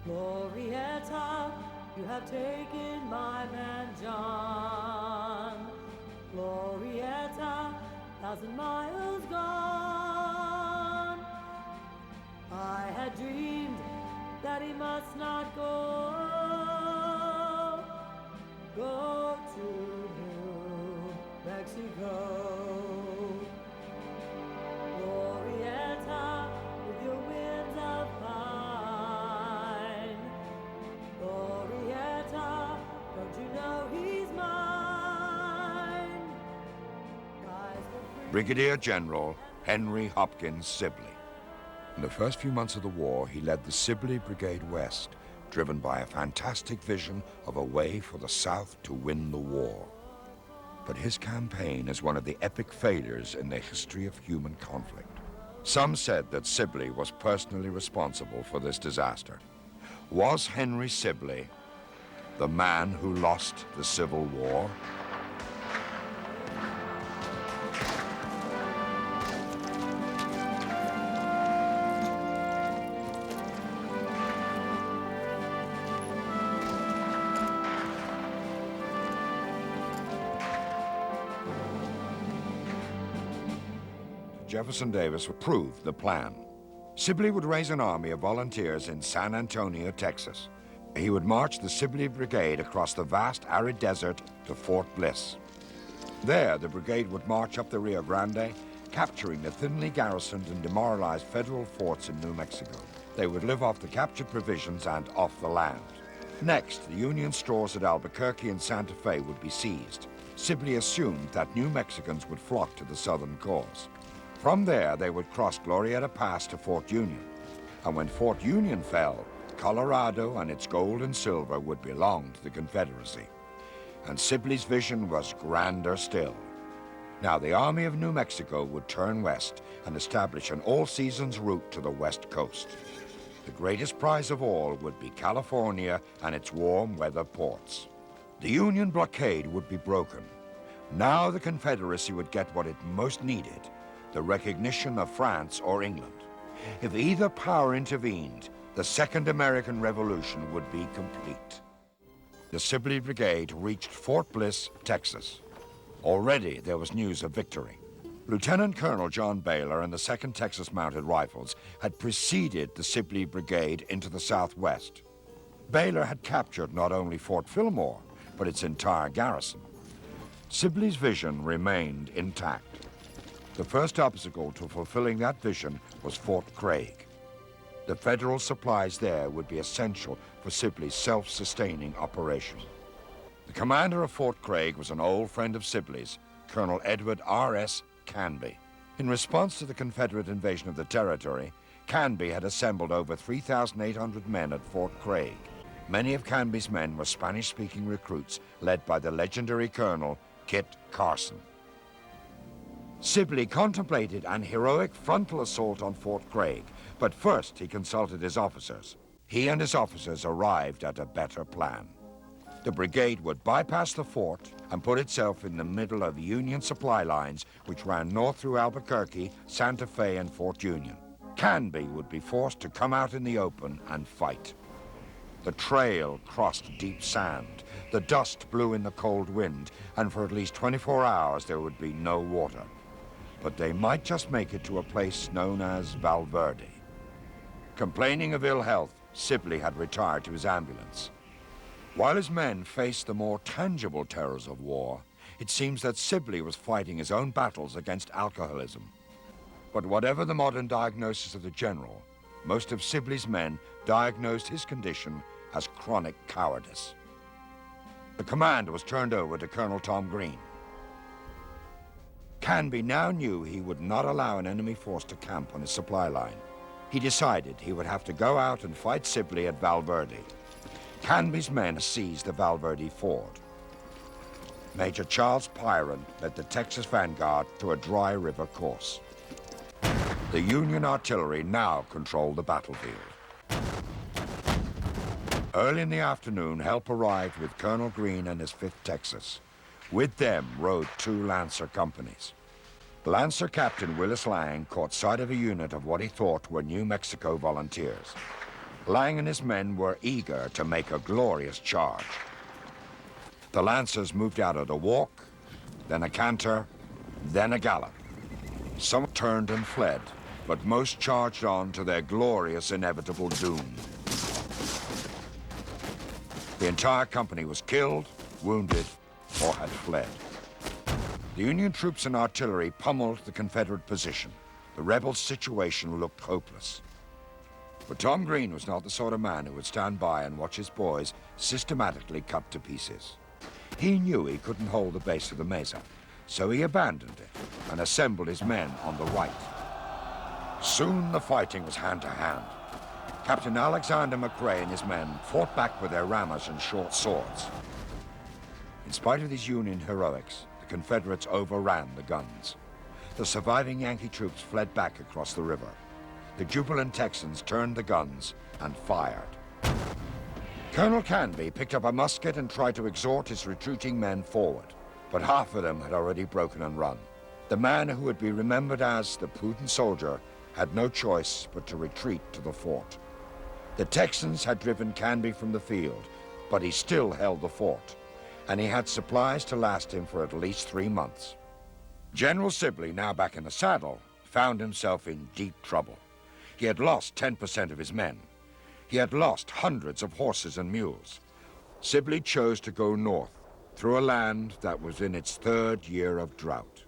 Glorieta, you have taken my man John. Glorieta, 1,000 miles gone. I had dreamed that he must not go to New Mexico. Glorieta, with your winds of pine. Glorieta, don't you know he's mine? Brigadier General Henry Hopkins Sibley. In the first few months of the war, he led the Sibley Brigade West, driven by a fantastic vision of a way for the South to win the war. But his campaign is one of the epic failures in the history of human conflict. Some said that Sibley was personally responsible for this disaster. Was Henry Sibley the man who lost the Civil War? Jefferson Davis approved the plan. Sibley would raise an army of volunteers in San Antonio, Texas. He would march the Sibley Brigade across the vast arid desert to Fort Bliss. There, the brigade would march up the Rio Grande, capturing the thinly garrisoned and demoralized federal forts in New Mexico. They would live off the captured provisions and off the land. Next, the Union stores at Albuquerque and Santa Fe would be seized. Sibley assumed that New Mexicans would flock to the Southern cause. From there, they would cross Glorieta Pass to Fort Union. And when Fort Union fell, Colorado and its gold and silver would belong to the Confederacy. And Sibley's vision was grander still. Now, the Army of New Mexico would turn west and establish an all-seasons route to the West Coast. The greatest prize of all would be California and its warm weather ports. The Union blockade would be broken. Now the Confederacy would get what it most needed, the recognition of France or England. If either power intervened, the Second American Revolution would be complete. The Sibley Brigade reached Fort Bliss, Texas. Already there was news of victory. Lieutenant Colonel John Baylor and the 2nd Texas Mounted Rifles had preceded the Sibley Brigade into the southwest. Baylor had captured not only Fort Fillmore, but its entire garrison. Sibley's vision remained intact. The first obstacle to fulfilling that vision was Fort Craig. The federal supplies there would be essential for Sibley's self-sustaining operation. The commander of Fort Craig was an old friend of Sibley's, Colonel Edward R.S. Canby. In response to the Confederate invasion of the territory, Canby had assembled over 3,800 men at Fort Craig. Many of Canby's men were Spanish-speaking recruits led by the legendary Colonel Kit Carson. Sibley contemplated an heroic frontal assault on Fort Craig, but first he consulted his officers. He and his officers arrived at a better plan. The brigade would bypass the fort and put itself in the middle of the Union supply lines, which ran north through Albuquerque, Santa Fe, and Fort Union. Canby would be forced to come out in the open and fight. The trail crossed deep sand, the dust blew in the cold wind, and for at least 24 hours there would be no water. But they might just make it to a place known as Valverde. Complaining of ill health, Sibley had retired to his ambulance. While his men faced the more tangible terrors of war, it seems that Sibley was fighting his own battles against alcoholism. But whatever the modern diagnosis of the general, most of Sibley's men diagnosed his condition as chronic cowardice. The command was turned over to Colonel Tom Green. Canby now knew he would not allow an enemy force to camp on his supply line. He decided he would have to go out and fight Sibley at Valverde. Canby's men seized the Valverde ford. Major Charles Pyron led the Texas vanguard to a dry river course. The Union artillery now controlled the battlefield. Early in the afternoon, help arrived with Colonel Green and his 5th Texas. With them rode 2 Lancer companies. Lancer Captain Willis Lang caught sight of a unit of what he thought were New Mexico volunteers. Lang and his men were eager to make a glorious charge. The lancers moved out at a walk, then a canter, then a gallop. Some turned and fled, but most charged on to their glorious, inevitable doom. The entire company was killed, wounded, or had fled. The Union troops and artillery pummeled the Confederate position. The rebels' situation looked hopeless. But Tom Green was not the sort of man who would stand by and watch his boys systematically cut to pieces. He knew he couldn't hold the base of the mesa, so he abandoned it and assembled his men on the right. Soon the fighting was hand-to-hand. Captain Alexander McRae and his men fought back with their rammers and short swords. In spite of these Union heroics, the Confederates overran the guns. The surviving Yankee troops fled back across the river. The jubilant Texans turned the guns and fired. Colonel Canby picked up a musket and tried to exhort his retreating men forward, but half of them had already broken and run. The man who would be remembered as the prudent soldier had no choice but to retreat to the fort. The Texans had driven Canby from the field, but he still held the fort, and he had supplies to last him for at least 3 months. General Sibley, now back in the saddle, found himself in deep trouble. He had lost 10% of his men. He had lost hundreds of horses and mules. Sibley chose to go north, through a land that was in its 3rd year of drought.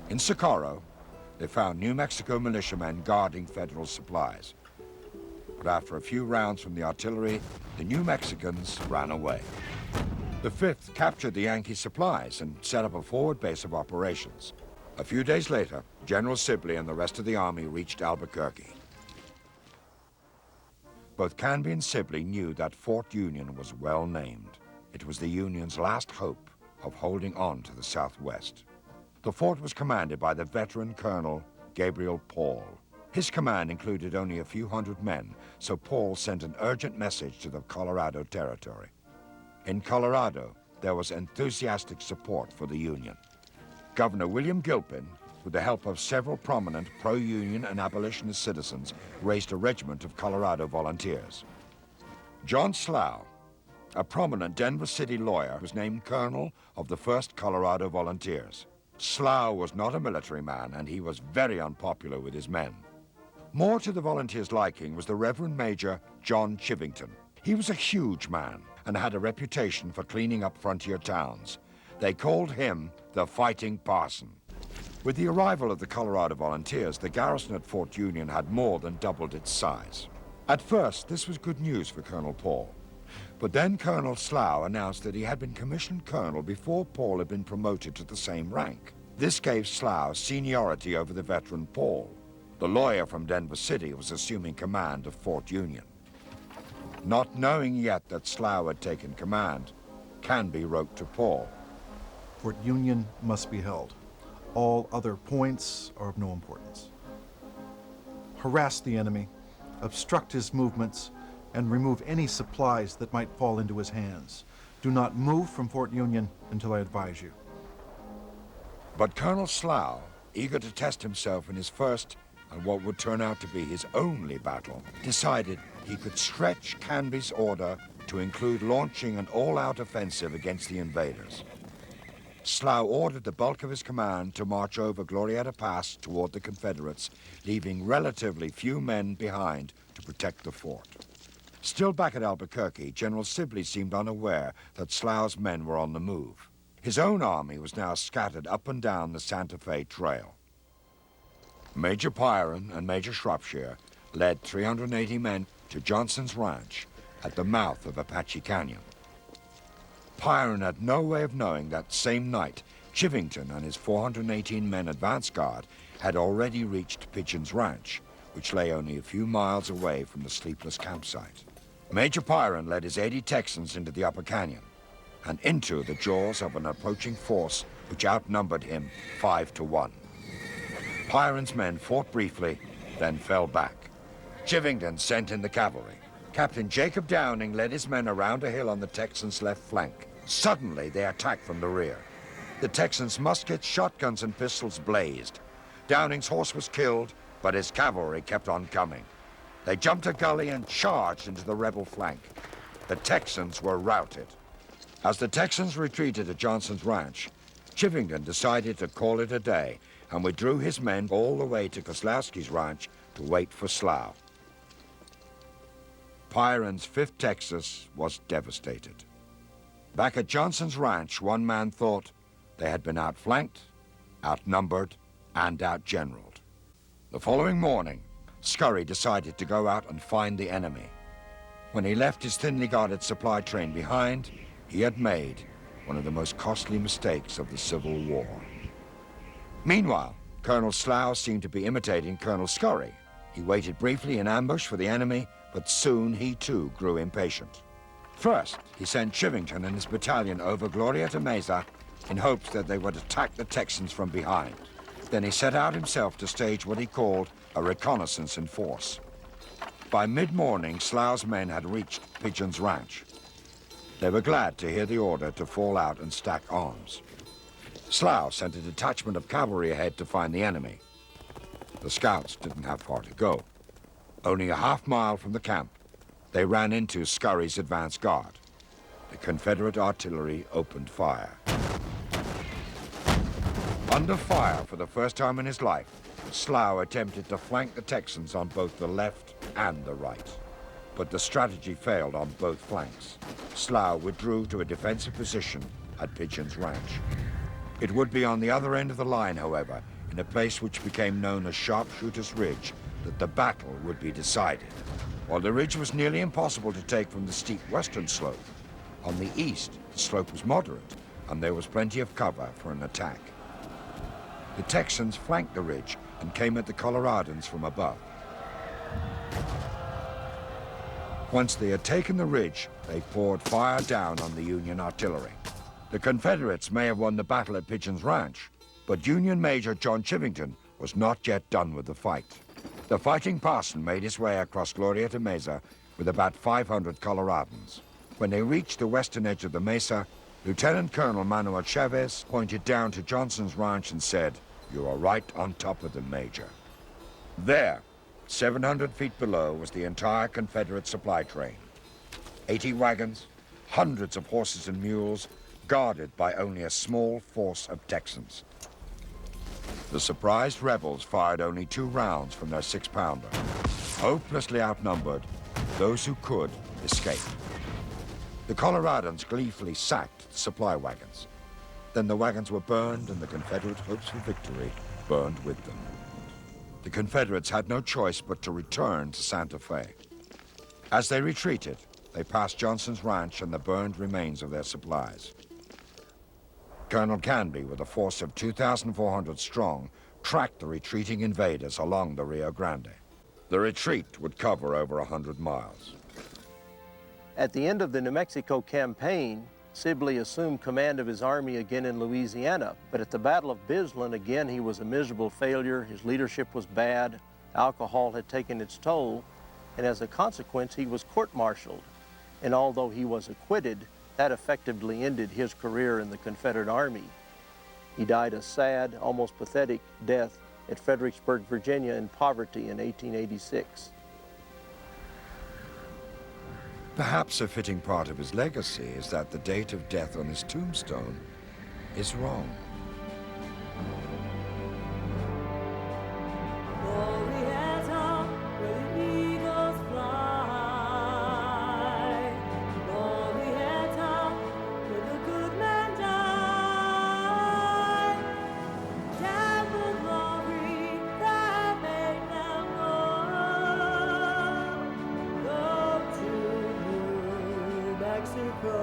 In Socorro, they found New Mexico militiamen guarding federal supplies. But after a few rounds from the artillery, the New Mexicans ran away. The 5th captured the Yankee supplies and set up a forward base of operations. A few days later, General Sibley and the rest of the army reached Albuquerque. Both Canby and Sibley knew that Fort Union was well named. It was the Union's last hope of holding on to the Southwest. The fort was commanded by the veteran Colonel Gabriel Paul. His command included only a few hundred men, so Paul sent an urgent message to the Colorado Territory. In Colorado, there was enthusiastic support for the Union. Governor William Gilpin, with the help of several prominent pro-Union and abolitionist citizens, raised a regiment of Colorado volunteers. John Slough, a prominent Denver City lawyer, was named colonel of the 1st Colorado Volunteers. Slough was not a military man, and he was very unpopular with his men. More to the volunteers' liking was the Reverend Major John Chivington. He was a huge man and had a reputation for cleaning up frontier towns. They called him the Fighting Parson. With the arrival of the Colorado Volunteers, the garrison at Fort Union had more than doubled its size. At first, this was good news for Colonel Paul. But then Colonel Slough announced that he had been commissioned colonel before Paul had been promoted to the same rank. This gave Slough seniority over the veteran Paul. The lawyer from Denver City was assuming command of Fort Union. Not knowing yet that Slough had taken command, Canby wrote to Paul. Fort Union must be held. All other points are of no importance. Harass the enemy, obstruct his movements, and remove any supplies that might fall into his hands. Do not move from Fort Union until I advise you. But Colonel Slough, eager to test himself in his first and what would turn out to be his only battle, decided he could stretch Canby's order to include launching an all-out offensive against the invaders. Slough ordered the bulk of his command to march over Glorieta Pass toward the Confederates, leaving relatively few men behind to protect the fort. Still back at Albuquerque, General Sibley seemed unaware that Slough's men were on the move. His own army was now scattered up and down the Santa Fe Trail. Major Pyron and Major Shropshire led 380 men to Johnson's Ranch at the mouth of Apache Canyon. Pyron had no way of knowing that same night, Chivington and his 418-men advance guard had already reached Pigeon's Ranch, which lay only a few miles away from the sleepless campsite. Major Pyron led his 80 Texans into the upper canyon and into the jaws of an approaching force which outnumbered him 5-1. Pyron's men fought briefly, then fell back. Chivington sent in the cavalry. Captain Jacob Downing led his men around a hill on the Texans' left flank. Suddenly, they attacked from the rear. The Texans' muskets, shotguns, and pistols blazed. Downing's horse was killed, but his cavalry kept on coming. They jumped a gully and charged into the rebel flank. The Texans were routed. As the Texans retreated to Johnson's ranch, Chivington decided to call it a day and withdrew his men all the way to Kozlowski's ranch to wait for Slough. Pyron's 5th Texas was devastated. Back at Johnson's ranch, one man thought they had been outflanked, outnumbered, and outgeneraled. The following morning, Scurry decided to go out and find the enemy. When he left his thinly guarded supply train behind, he had made one of the most costly mistakes of the Civil War. Meanwhile, Colonel Slough seemed to be imitating Colonel Scurry. He waited briefly in ambush for the enemy, but soon he too grew impatient. First, he sent Chivington and his battalion over Glorieta Mesa in hopes that they would attack the Texans from behind. Then he set out himself to stage what he called a reconnaissance in force. By mid-morning, Slough's men had reached Pigeon's ranch. They were glad to hear the order to fall out and stack arms. Slough sent a detachment of cavalry ahead to find the enemy. The scouts didn't have far to go. Only a half-mile from the camp, they ran into Scurry's advance guard. The Confederate artillery opened fire. Under fire for the first time in his life, Slough attempted to flank the Texans on both the left and the right. But the strategy failed on both flanks. Slough withdrew to a defensive position at Pigeon's ranch. It would be on the other end of the line, however, in a place which became known as Sharpshooter's Ridge, that the battle would be decided. While the ridge was nearly impossible to take from the steep western slope, on the east, the slope was moderate, and there was plenty of cover for an attack. The Texans flanked the ridge and came at the Coloradans from above. Once they had taken the ridge, they poured fire down on the Union artillery. The Confederates may have won the battle at Pigeon's Ranch, but Union Major John Chivington was not yet done with the fight. The fighting parson made his way across Glorieta Mesa with about 500 Coloradans. When they reached the western edge of the mesa, Lieutenant Colonel Manuel Chavez pointed down to Johnson's ranch and said, "You are right on top of them, Major." There, 700 feet below, was the entire Confederate supply train. 80 wagons, hundreds of horses and mules, guarded by only a small force of Texans. The surprised rebels fired only 2 rounds from their 6-pounder. Hopelessly outnumbered, those who could escaped. The Coloradans gleefully sacked the supply wagons. Then the wagons were burned and the Confederate hopes for victory burned with them. The Confederates had no choice but to return to Santa Fe. As they retreated, they passed Johnson's ranch and the burned remains of their supplies. Colonel Canby, with a force of 2,400 strong, tracked the retreating invaders along the Rio Grande. The retreat would cover over 100 miles. At the end of the New Mexico campaign, Sibley assumed command of his army again in Louisiana, but at the Battle of Bisland, again, he was a miserable failure. His leadership was bad, alcohol had taken its toll, and as a consequence, he was court-martialed. And although he was acquitted, that effectively ended his career in the Confederate Army. He died a sad, almost pathetic death at Fredericksburg, Virginia, in poverty in 1886. Perhaps a fitting part of his legacy is that the date of death on his tombstone is wrong. Glorieta, where the eagles fly. Glorieta, where the good men die. Damn the glory that made them go to New Mexico.